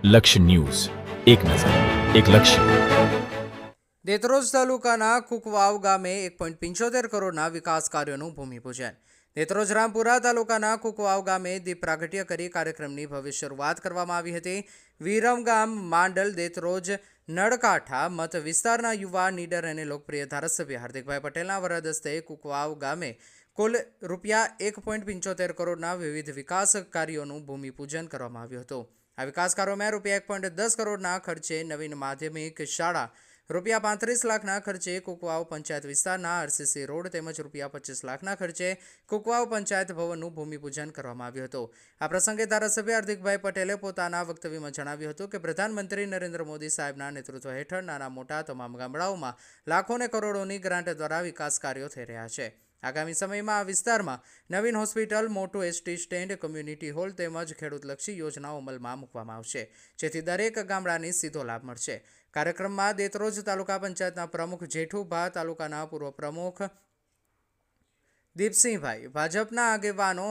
લક્ષ્ય ન્યૂઝ, એક નજર, એક લક્ષ્ય. દેત્રોજ તાલુકાના કુકવાવ ગામે 1.75 કરોડના વિકાસ કાર્યોનું ભૂમિપૂજન. દેત્રોજ રામપુરા તાલુકાના કુકવાવ ગામે દીપ પ્રાગટ્ય કરી કાર્યક્રમની ભવ્ય શરૂઆત કરવામાં આવી હતી. વિરમગામ, માંડલ, દેત્રોજ, નળકાંઠા મત વિસ્તારના યુવા નીડર અને લોકપ્રિય ધારાસભ્ય હાર્દિકભાઈ પટેલના વરદ હસ્તે કુકવાવ ગામે કુલ ₹1.75 કરોડના વિવિધ વિકાસ કાર્યોનું ભૂમિપૂજન કરવામાં આવ્યું હતું. આ વિકાસ કાર્યોમાં ₹1.10 કરોડના ખર્ચે નવીન માધ્યમિક શાળા, ₹35 લાખના ખર્ચે કુકવાવ પંચાયત વિસ્તારના આરસીસી રોડ તેમજ ₹25 લાખના ખર્ચે કુકવાવ પંચાયત ભવનનું ભૂમિપૂજન કરવામાં આવ્યું હતું. આ પ્રસંગે ધારાસભ્ય હાર્દિકભાઈ પટેલે પોતાના વક્તવ્યમાં જણાવ્યું હતું કે પ્રધાનમંત્રી નરેન્દ્ર મોદી સાહેબના નેતૃત્વ હેઠળ નાના મોટા તમામ ગામડાઓમાં લાખો ને કરોડોની ગ્રાન્ટ દ્વારા વિકાસ કાર્યો થઈ રહ્યા છે. આગામી સમયમાં આ વિસ્તારમાં નવીન હોસ્પિટલ, મોટું એસટી સ્ટેન્ડ, કમ્યુનિટી હોલ તેમજ ખેડૂતલક્ષી યોજનાઓ અમલમાં મૂકવામાં આવશે, જેથી દરેક ગામડાને સીધો લાભ મળશે. કાર્યક્રમમાં દેત્રોજ તાલુકા પંચાયતના પ્રમુખ જેઠુભા, તાલુકાના પૂર્વ પ્રમુખ દીપસિંહભાઈ, ભાજપના આગેવાનો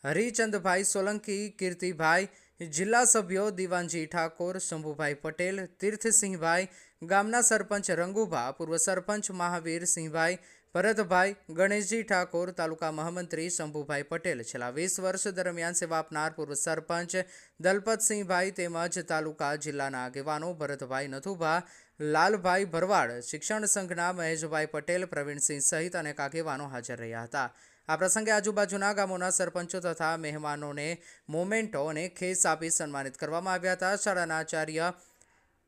હરિચંદભાઈ સોલંકી, કીર્તિભાઈ, જિલ્લા સભ્યો દીવાનજી ઠાકોર, શંભુભાઈ પટેલ, તીર્થસિંહભાઈ, ગામના સરપંચ રંગુભા, પૂર્વ સરપંચ મહાવીરસિંહભાઈ, ભરતભાઈ, ગણેશજી ઠાકોર, તાલુકા મહામંત્રી શંભુભાઈ પટેલ, છેલ્લા 20 વર્ષ દરમિયાન સેવા આપનાર પૂર્વ સરપંચ દલપતસિંહભાઈ તેમજ તાલુકા જિલ્લાના આગેવાનો ભરતભાઈ નથુભા, લાલભાઈ ભરવાડ, શિક્ષણ સંઘના મહેશભાઈ પટેલ, પ્રવીણસિંહ સહિત અનેક આગેવાનો હાજર રહ્યા હતા. આ પ્રસંગે આજુબાજુના ગામોના સરપંચો તથા મહેમાનોને મોમેન્ટો અને ખેસ આપી સન્માનિત કરવામાં આવ્યા હતા. શાળાના આચાર્ય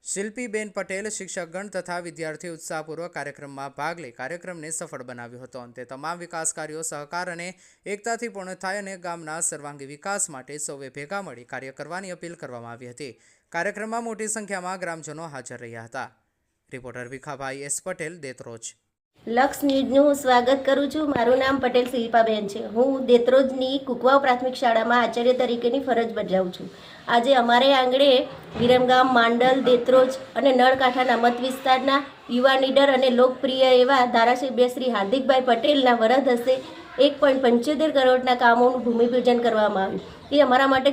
શિલ્પીબેન પટેલ, શિક્ષકગણ તથા વિદ્યાર્થીઓ ઉત્સાહપૂર્વક કાર્યક્રમમાં ભાગ લઈ કાર્યક્રમને સફળ બનાવ્યો હતો. અંતે તમામ વિકાસ કાર્યો સહકાર અને એકતાથી પૂર્ણ થાય અને ગામના સર્વાંગી વિકાસ માટે સૌએ ભેગા મળી કાર્ય કરવાની અપીલ કરવામાં આવી હતી. કાર્યક્રમમાં મોટી સંખ્યામાં ગ્રામજનો હાજર રહ્યા હતા. Reporter Bhikhabhai S Patel, Detroj. લક્ષ ન્યૂઝનું સ્વાગત કરું છું. મારું નામ પટેલ શિલ્પાબેન છે. હું દેત્રોજની કુકવાવ પ્રાથમિક શાળામાં આચાર્ય તરીકેની ફરજ બજાવું છું. આજે અમારે આંગણે વિરમગામ, માંડલ, દેત્રોજ અને નળકાંઠાના મત વિસ્તારના યુવા નીડર અને લોકપ્રિય એવા ધારાસભ્ય શ્રી હાર્દિકભાઈ પટેલના વરદ હસ્તે 1.75 કરોડના કામોનું ભૂમિપૂજન કરવામાં આવ્યું. એ અમારા માટે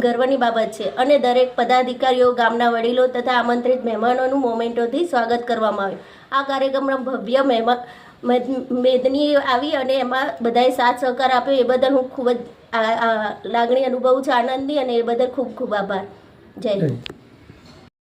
ગર્વની બાબત છે અને દરેક પદાધિકારીઓ, ગામના વડીલો તથા આમંત્રિત મહેમાનોનું મોમેન્ટોથી સ્વાગત કરવામાં આવ્યું. આ કાર્યક્રમમાં ભવ્ય મેદની આવી અને એમાં બધાએ સાથ સહકાર આપ્યો એ બદલ હું ખૂબ જ લાગણી અનુભવું છું, આનંદની, અને એ બદલ ખૂબ ખૂબ આભાર. જય હિન્દ.